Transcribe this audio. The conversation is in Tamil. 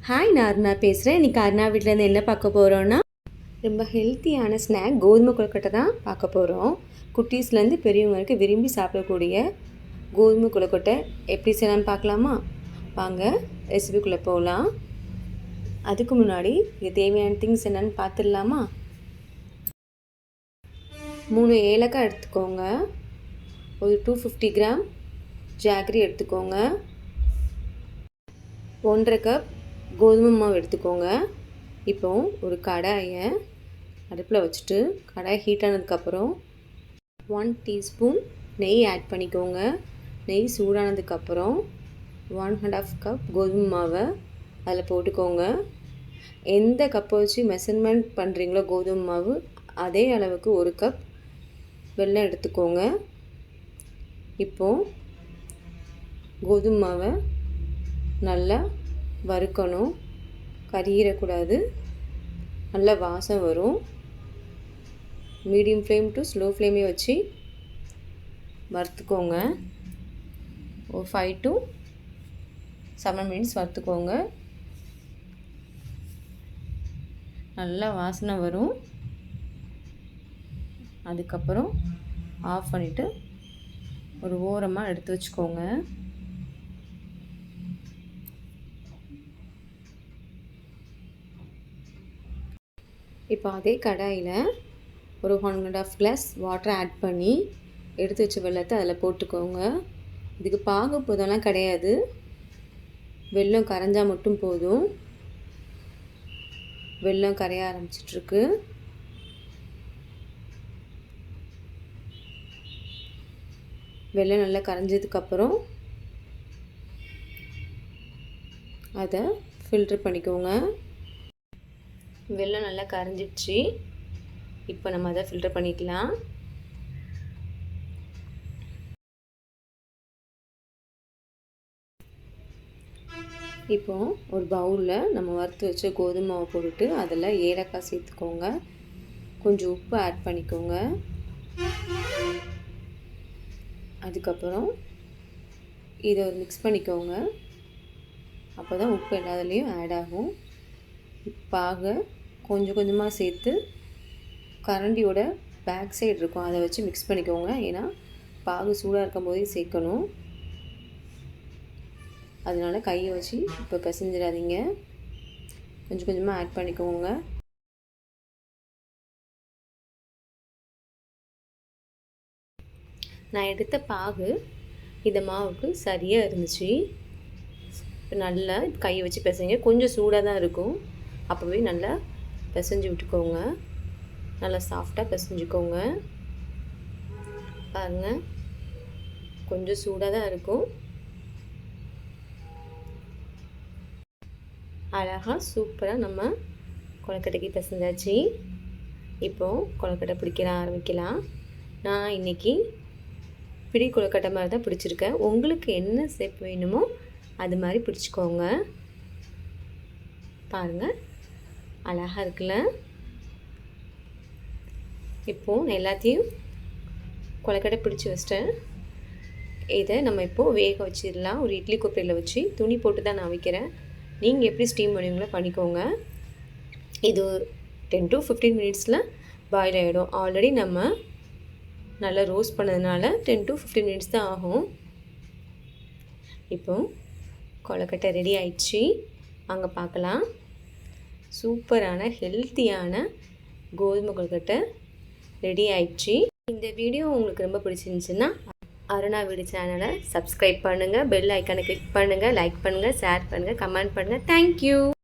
ஹாய், நான் அருணா பேசுகிறேன். இன்றைக்கி அருணா வீட்டிலேருந்து என்ன பார்க்க போகிறோன்னா, ரொம்ப ஹெல்த்தியான ஸ்நாக் கோதுமை கொழுக்கட்டை தான் பார்க்க போகிறோம். குட்டீஸ்லேருந்து பெரியவங்க வரைக்கும் விரும்பி சாப்பிடக்கூடிய கோதுமை கொழுக்கட்டை எப்படி செய்யலான்னு பார்க்கலாமா? வாங்க ரெசிபிக்குள்ளே போகலாம். அதுக்கு முன்னாடி இது தேவையான திங்ஸ் என்னென்னு பார்த்துடலாமா? 3 ஏலக்காய் எடுத்துக்கோங்க. ஒரு 250 கிராம் ஜாகரி எடுத்துக்கோங்க. 1.5 கப் கோதுமை மாவு எடுத்துக்கோங்க. இப்போ ஒரு கடாயை அடுப்பில் வச்சுட்டு கடாய் ஹீட் ஆனதுக்கப்புறம் 1 டீஸ்பூன் நெய் ஆட் பண்ணிக்கோங்க. நெய் சூடானதுக்கப்புறம் 1.5 கப் கோதுமை மாவை அதில் போட்டுக்கோங்க. எந்த கப்பை வச்சு மெஷர்மெண்ட் பண்ணுறீங்களோ கோதுமை மாவு அதே அளவுக்கு 1 கப் வெல்லம் எடுத்துக்கோங்க. இப்போது கோதுமை மாவை நல்லா வறுக்கணும், கறியிடக்கூடாது. நல்ல வாசம் வரும். மீடியம் ஃப்ளேம் டு ஸ்லோ ஃப்ளேமே வச்சு வறுத்துக்கோங்க. ஒரு 5 to 7 மினிட்ஸ் வறுத்துக்கோங்க. நல்லா வாசனை வரும். அதுக்கப்புறம் ஆஃப் பண்ணிவிட்டு ஒரு ஓரமாக எடுத்து வச்சுக்கோங்க. இப்போ அதே கடாயில் ஒரு 1.5 கிளாஸ் வாட்டர் ஆட் பண்ணி எடுத்து வச்ச வெல்லத்தை அதில் போட்டுக்கோங்க. இதுக்கு பாகு போதெல்லாம் கிடையாது, வெல்லம் கரைஞ்சால் மட்டும் போதும். வெல்லம் கரைய ஆரம்பிச்சிட்ருக்கு. வெல்லம் நல்லா கரைஞ்சதுக்கப்புறம் அதை ஃபில்டர் பண்ணிக்கோங்க. வெல்லம் நல்லா கரைஞ்சிடுச்சு. இப்போ நம்ம அதை ஃபில்டர் பண்ணிக்கலாம். இப்போது ஒரு பவுலில் நம்ம வறுத்து வச்ச கோதுமை மாவை போட்டுட்டு அதில் ஏலக்காய் சேர்த்துக்கோங்க. கொஞ்சம் உப்பு ஆட் பண்ணிக்கோங்க. அதுக்கப்புறம் இதை மிக்ஸ் பண்ணிக்கோங்க. அப்போ தான் உப்பு எல்லாத்துலேயும் ஆட் ஆகும். பாகை கொஞ்சம் கொஞ்சமாக சேர்த்து கரண்டியோட பேக் சைடு இருக்கும், அதை வச்சு மிக்ஸ் பண்ணிக்கோங்க. ஏன்னா பாகு சூடாக இருக்கும் போதே சேர்க்கணும். அதனால் கையை வச்சு இப்போ பிசைஞ்சிடாதீங்க, கொஞ்சம் கொஞ்சமாக ஆட் பண்ணிக்கோங்க. நான் எடுத்த பாகு இந்த மாவுக்கு சரியாக இருந்துச்சு. இப்போ நல்லா கையை வச்சு பிசைங்க. கொஞ்சம் சூடாக தான் இருக்கும், அப்போவே நல்லா பிசைஞ்சு விட்டுக்கோங்க. நல்லா சாஃப்டாக பிசைஞ்சுக்கோங்க. பாருங்கள், கொஞ்சம் சூடாக தான் இருக்கும். அழகாக சூப்பராக நம்ம கொழுக்கட்டைக்கு பிசைஞ்சாச்சு. இப்போது கொழுக்கட்டை பிடிக்க ஆரம்பிக்கலாம். நான் இன்றைக்கி பிடி கொழுக்கட்டை மாதிரி தான் பிடிச்சிருக்கேன். உங்களுக்கு என்ன ஷேப் வேணுமோ அது மாதிரி பிடிச்சிக்கோங்க. பாருங்கள், அழகாக இருக்குல்ல? இப்போது நான் எல்லாத்தையும் கொழுக்கட்டை பிடிச்சி வச்சிட்டேன். இதை நம்ம இப்போது வேக வச்சிடலாம். ஒரு இட்லி குப்பையில் வச்சு துணி போட்டு தான் நான் வைக்கிறேன். நீங்கள் எப்படி ஸ்டீம் பண்ணுவீங்களோ பண்ணிக்கோங்க. இது 10 to 15 மினிட்ஸில் பாயில் ஆகிடும். ஆல்ரெடி நம்ம நல்லா ரோஸ்ட் பண்ணதுனால 10 to 15 மினிட்ஸ் தான் ஆகும். இப்போது கொழுக்கட்டை ரெடி ஆயிடுச்சு. அங்கே பார்க்கலாம். சூப்பரான ஹெல்த்தியான கோதுமை கொழுக்கட்டை ரெடி ஆயிடுச்சு. இந்த வீடியோ உங்களுக்கு ரொம்ப பிடிச்சிருந்துச்சுன்னா அருணா வீடு சேனலை சப்ஸ்கிரைப் பண்ணுங்கள், பெல் ஐக்கானை கிளிக் பண்ணுங்கள், லைக் பண்ணுங்கள், ஷேர் பண்ணுங்கள், கமெண்ட் பண்ணுங்கள். தேங்க்யூ.